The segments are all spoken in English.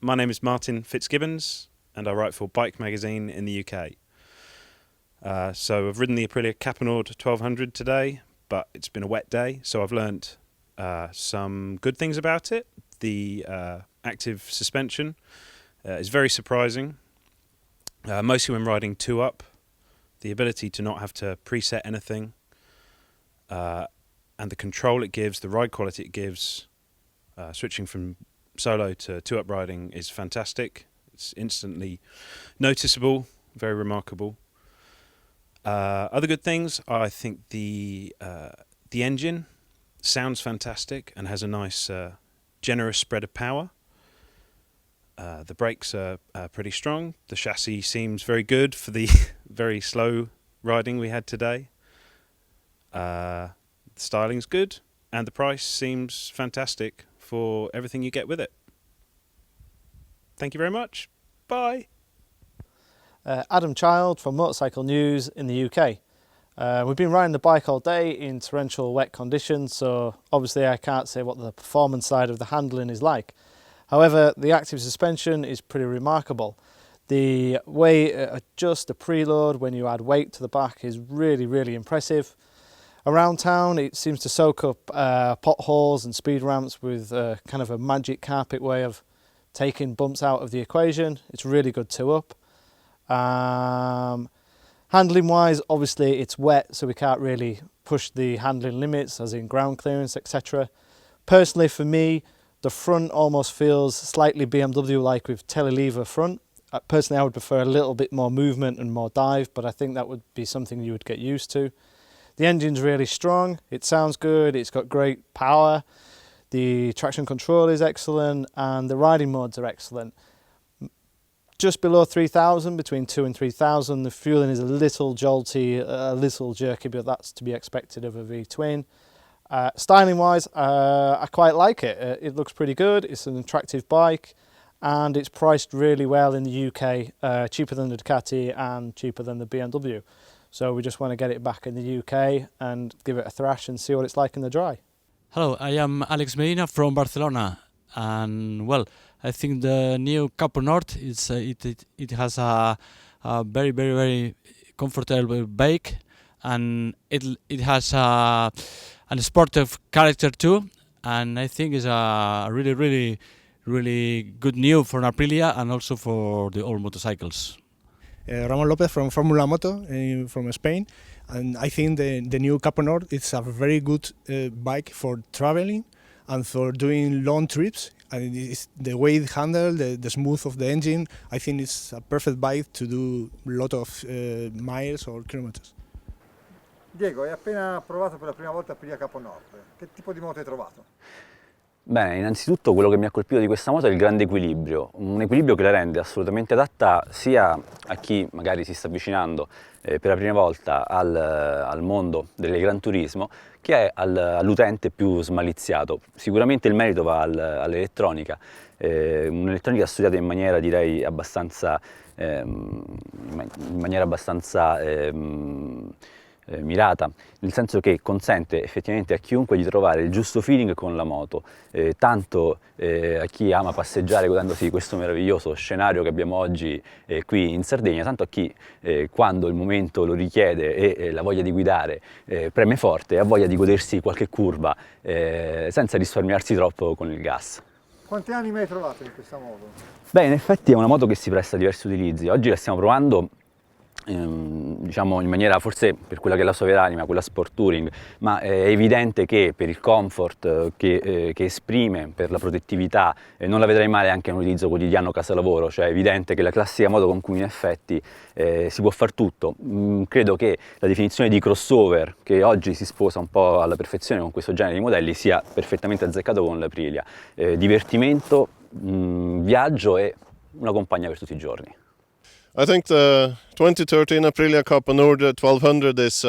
My name is Martin Fitzgibbons and I write for Bike Magazine in the UK. So I've ridden the Aprilia Caponord 1200 today, but it's been a wet day, so I've learnt some good things about it. The active suspension is very surprising, mostly when riding two up. The ability to not have to preset anything, and the control it gives, the ride quality it gives, switching from solo to two up riding is fantastic. It's instantly noticeable, very remarkable. Other good things, I think the engine sounds fantastic and has a nice generous spread of power. The brakes are pretty strong. The chassis seems very good for the very slow riding we had today. The styling's good and the price seems fantastic for everything you get with it. Thank you very much. Bye. Adam Child from Motorcycle News in the UK. We've been riding the bike all day in torrential wet conditions, so obviously I can't say what the performance side of the handling is like. However, the active suspension is pretty remarkable. The way it adjusts the preload when you add weight to the back is really impressive. Around town it seems to soak up potholes and speed ramps with kind of a magic carpet way of taking bumps out of the equation. It's really good two-up. Handling wise, obviously it's wet, so we can't really push the handling limits as in ground clearance, etc. Personally for me, the front almost feels slightly BMW like with telelever front. Personally I would prefer a little bit more movement and more dive, but I think that would be something you would get used to. The engine's really strong, it sounds good, it's got great power, the traction control is excellent and the riding modes are excellent. Just below 3,000, between 2 and 3,000, the fueling is a little jolty, a little jerky, but that's to be expected of a V-twin. Styling wise, I quite like it. It looks pretty good, it's an attractive bike and it's priced really well in the UK, cheaper than the Ducati and cheaper than the BMW. So we just want to get it back in the UK and give it a thrash and see what it's like in the dry. Hello, I am Alex Medina from Barcelona, and well, I think the new Caponord it has a very comfortable bike, and it has a sportive character too, and I think it's a really good news for Aprilia and also for the all motorcycles. Ramon Lopez from Formula Moto from Spain, and I think the new Caponord is a very good bike for traveling and for doing long trips. And it's the way it handles, the smooth of the engine, I think it's a perfect bike to do a lot of miles or kilometers. Diego, hai appena provato per la prima volta Aprilia Caponord. Che tipo di moto hai trovato? Bene, innanzitutto quello che mi ha colpito di questa moto è il grande equilibrio, un equilibrio che la rende assolutamente adatta sia a chi magari si sta avvicinando per la prima volta al mondo del Gran Turismo, che all'utente più smaliziato. Sicuramente il merito va all'elettronica, un'elettronica studiata in maniera direi abbastanza mirata, nel senso che consente effettivamente a chiunque di trovare il giusto feeling con la moto, tanto a chi ama passeggiare godendosi di questo meraviglioso scenario che abbiamo oggi qui in Sardegna, tanto a chi quando il momento lo richiede e la voglia di guidare preme forte, ha voglia di godersi qualche curva senza risparmiarsi troppo con il gas. Quanti anime hai trovato in questa moto? Beh, in effetti è una moto che si presta a diversi utilizzi. Oggi la stiamo provando diciamo in maniera forse per quella che è la sua vera anima, quella sport touring, ma è evidente che per il comfort che esprime, per la protettività, non la vedrei male anche in un utilizzo quotidiano casa-lavoro, cioè è evidente che la classica moto con cui in effetti si può far tutto. Credo che la definizione di crossover, che oggi si sposa un po' alla perfezione con questo genere di modelli, sia perfettamente azzeccato con l'Aprilia. Divertimento, viaggio e una compagna per tutti i giorni. I think the 2013 Aprilia Caponord 1200 is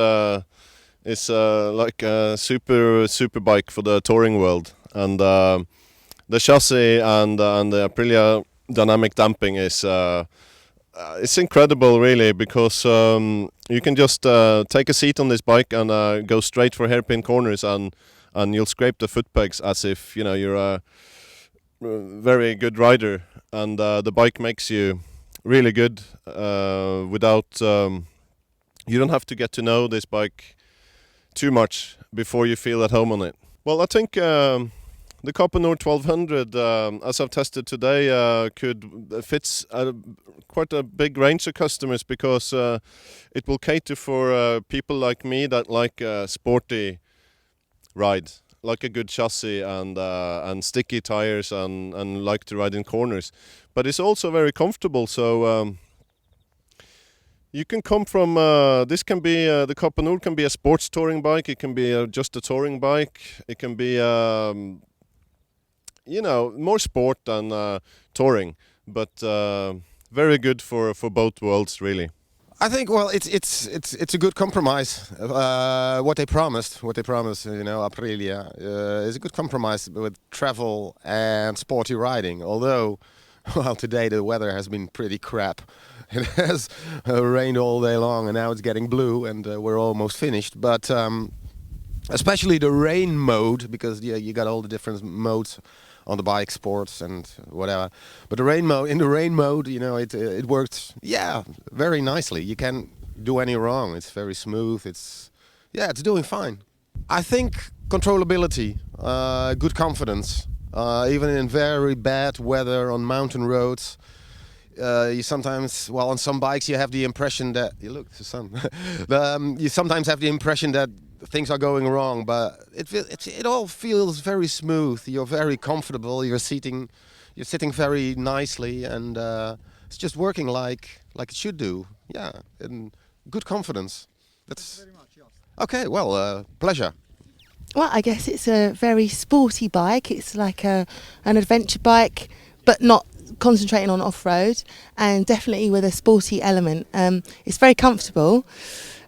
like a super bike for the touring world, and the chassis and the Aprilia dynamic damping is it's incredible really, because you can just take a seat on this bike and go straight for hairpin corners, and you'll scrape the foot pegs as if you're very good rider, and the bike makes you really good without. You don't have to get to know this bike too much before you feel at home on it. Well, I think the Caponord 1200, as I've tested today, fits quite a big range of customers, because it will cater for people like me that like a sporty ride, like a good chassis and sticky tires and like to ride in corners. But it's also very comfortable, so you can come from, this can be, the Caponord can be a sports touring bike, it can be just a touring bike, it can be, you know, more sport than touring, but very good for both worlds, really. I think, well, it's a good compromise. What they promised, you know, Aprilia, is a good compromise with travel and sporty riding. Although, well, today the weather has been pretty crap. It has rained all day long, and now it's getting blue, and we're almost finished. But especially the rain mode, because yeah, you got all the different modes on the bike, sports and whatever. But the rain mode, you know, it worked, yeah, very nicely. You can't do any wrong. It's very smooth. It's doing fine. I think controllability, good confidence, even in very bad weather on mountain roads. You sometimes, well, on some bikes you have the impression that, you look, the sun. You sometimes have the impression that things are going wrong, but it all feels very smooth. You're very comfortable. You're sitting very nicely, and it's just working like it should do. Yeah, and good confidence. That's Very much, yes. okay. Well, pleasure. Well, I guess it's a very sporty bike. It's like an adventure bike, but not concentrating on off-road, and definitely with a sporty element. It's very comfortable.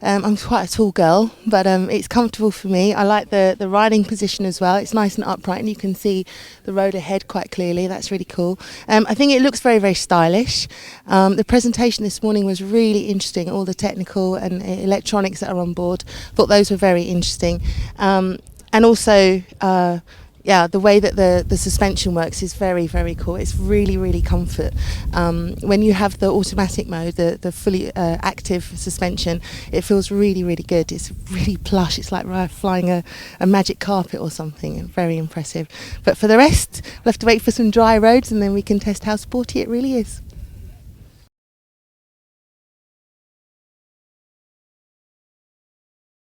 I'm quite a tall girl, but it's comfortable for me. I like the riding position as well. It's nice and upright, and you can see the road ahead quite clearly. That's really cool. I think it looks very, very stylish. The presentation this morning was really interesting. All the technical and electronics that are on board, thought those were very interesting. And also, the way that the suspension works is very, very cool. It's really, really comfort. When you have the automatic mode, the fully active suspension, it feels really, really good. It's really plush. It's like flying a magic carpet or something. Very impressive. But for the rest, we'll have to wait for some dry roads, and then we can test how sporty it really is.